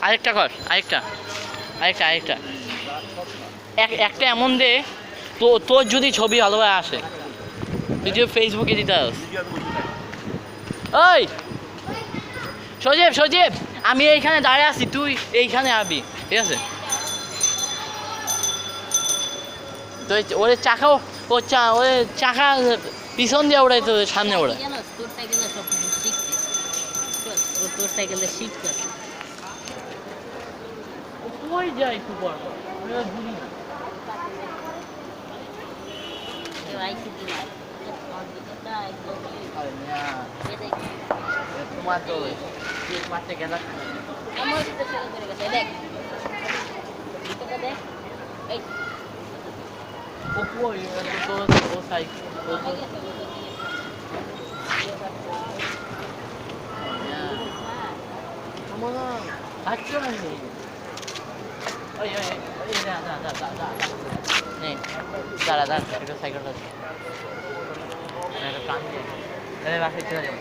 আরেকটা কর, আরেকটা আরেকটা আরেকটা একটা এমন দে তো তোর যদি ছবি ভালোভাবে আসে তুই যে ফেসবুকে দিতে পারস। ওই সজীব সজীব, আমি এইখানে দাঁড়িয়ে আছি, তুই এইখানে আবি, ঠিক আছে? তো ওদের চাকাও ওর চাকা পিছন দিয়ে ওড়াই, তো সামনে ওড়ায়। তোর সাইকেলে সব শিখছে, তোর সাইকেলে শিখছে। ওই যাই একটু পর ভুলি না। তোমার তো মারতে গেল আমার তো ছেলে করে গেছে, দেখ দেখ এই ওই তো ও সাইকেল মনে থাকছো না। ওই ওই ওই দাঁড়া দাঁড়া দাঁড়া একটা সাইকেলটা প্রাণ দিয়ে বাসায় চলে যাবো।